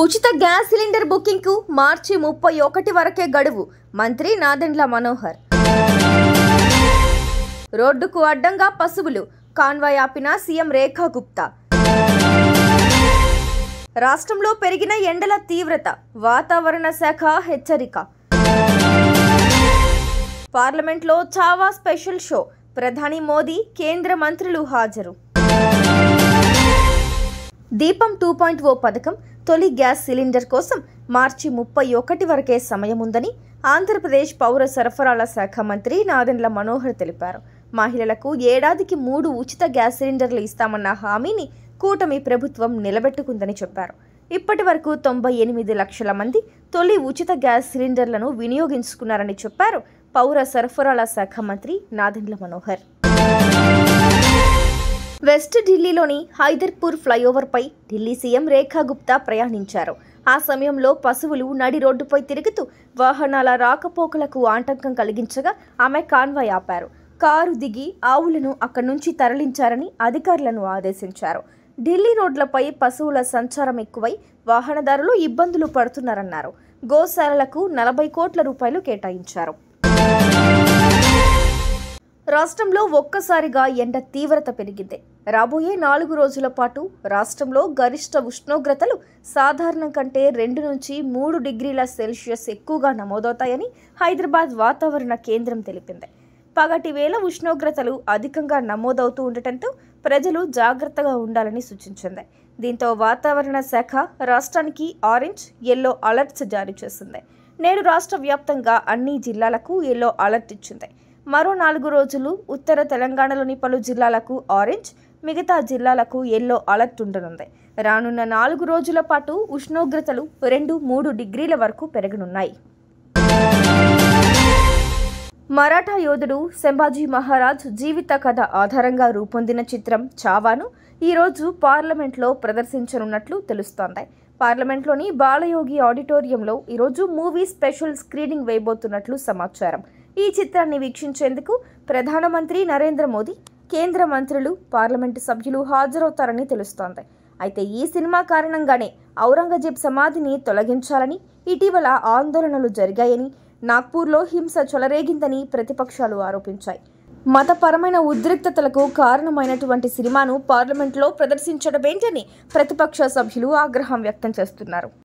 ఉచిత gas cylinder booking కు మార్చి 31 వరకే గడువు. మంత్రి నాదెండ్ల మనోహర్. రోడ్డుకు అడ్డంగా పశువులు, కాన్వాయ్ ఆపిన సీఎం రేఖా గుప్తా. రాష్ట్రంలో పెరిగిన ఎండల తీవ్రత, వాతావరణ శాఖ హెచ్చరిక. పార్లమెంట్లో చావా స్పెషల్ షో, ప్రధాని మోదీ, కేంద్ర మంత్రులు హాజరు. దీపం 2.0 పథకం తొలి గ్యాస్ సిలిండర్ కోసం మార్చి 31 వరకే సమయం ఉందని ఆంధ్రప్రదేశ్ పౌర సరఫరాల శాఖ మంత్రి నాదెండ్ల మనోహర్ తెలిపారు. మహిళలకు ఏడాదికి 3 ఉచిత గ్యాస్ సిలిండర్లు ఇస్తామన్న హామీని కూటమి ప్రభుత్వం నిలబెట్టుకుందని చెప్పారు. ఇప్పటి వరకు 98 లక్షల మంది తొలి ఉచిత గ్యాస్ సిలిండర్లను వినియోగించుకున్నారని చెప్పారు పౌర సరఫరాల శాఖ మంత్రి నాదెండ్ల మనోహర్. వెస్ట్ ఢిల్లీలోని హైదర్పూర్ ఫ్లైఓవర్పై ఢిల్లీ సీఎం రేఖా గుప్తా ప్రయాణించారు. ఆ సమయంలో పశువులు నడి రోడ్డుపై తిరుగుతూ వాహనాల రాకపోకలకు ఆటంకం కలిగించగా ఆమె కాన్వాయ్ ఆపారు. కారు దిగి ఆవులను అక్కడి నుంచి తరలించారని అధికారులను ఆదేశించారు. ఢిల్లీ రోడ్లపై పశువుల సంచారం ఎక్కువై వాహనదారులు ఇబ్బందులు పడుతున్నారన్నారు. గోశాలలకు 40 కోట్ల రూపాయలు కేటాయించారు. రాష్ట్రంలో ఒక్కసారిగా ఎండ తీవ్రత పెరిగింది. రాబోయే 4 రోజుల పాటు రాష్ట్రంలో గరిష్ట ఉష్ణోగ్రతలు సాధారణం కంటే 2 నుంచి 3 డిగ్రీల సెల్సియస్ ఎక్కువగా నమోదవుతాయని హైదరాబాద్ వాతావరణ కేంద్రం తెలిపింది. పగటి వేళ ఉష్ణోగ్రతలు అధికంగా నమోదవుతూ ఉండటంతో ప్రజలు జాగ్రత్తగా ఉండాలని సూచించింది. దీంతో వాతావరణ శాఖ రాష్ట్రానికి ఆరెంజ్, ఎల్లో అలర్ట్స్ జారీ చేసింది. నేడు రాష్ట్ర వ్యాప్తంగా అన్ని జిల్లాలకు ఎల్లో అలర్ట్ ఇచ్చింది. మరో 4 రోజులు ఉత్తర తెలంగాణలోని పలు జిల్లాలకు ఆరెంజ్, మిగతా జిల్లాలకు ఎల్లో అలర్ట్ ఉండనుంది. రానున్న 4 రోజుల పాటు ఉష్ణోగ్రతలు 2-3 డిగ్రీల వరకు పెరగనున్నాయి. మరాఠా యోధుడు సంభాజీ మహారాజ్ జీవిత కథ ఆధారంగా రూపొందిన చిత్రం చావాను ఈరోజు పార్లమెంట్లో ప్రదర్శించనున్నట్లు తెలుస్తోంది. పార్లమెంట్లోని బాలయోగి ఆడిటోరియంలో ఈరోజు మూవీ స్పెషల్ స్క్రీనింగ్ వేయబోతున్నట్లు సమాచారం. ఈ చిత్రాన్ని వీక్షించేందుకు ప్రధానమంత్రి నరేంద్ర మోదీ, కేంద్ర మంత్రులు, పార్లమెంటు సభ్యులు హాజరవుతారని తెలుస్తోంది. అయితే ఈ సినిమా కారణంగానే ఔరంగజేబ్ సమాధిని తొలగించాలని ఇటీవల ఆందోళనలు జరిగాయని, నాగ్పూర్లో హింస చెలరేగిందని ప్రతిపక్షాలు ఆరోపించాయి. మతపరమైన ఉద్రిక్తతలకు కారణమైనటువంటి సినిమాను పార్లమెంట్లో ప్రదర్శించడమేంటని ప్రతిపక్ష సభ్యులు ఆగ్రహం వ్యక్తం చేస్తున్నారు.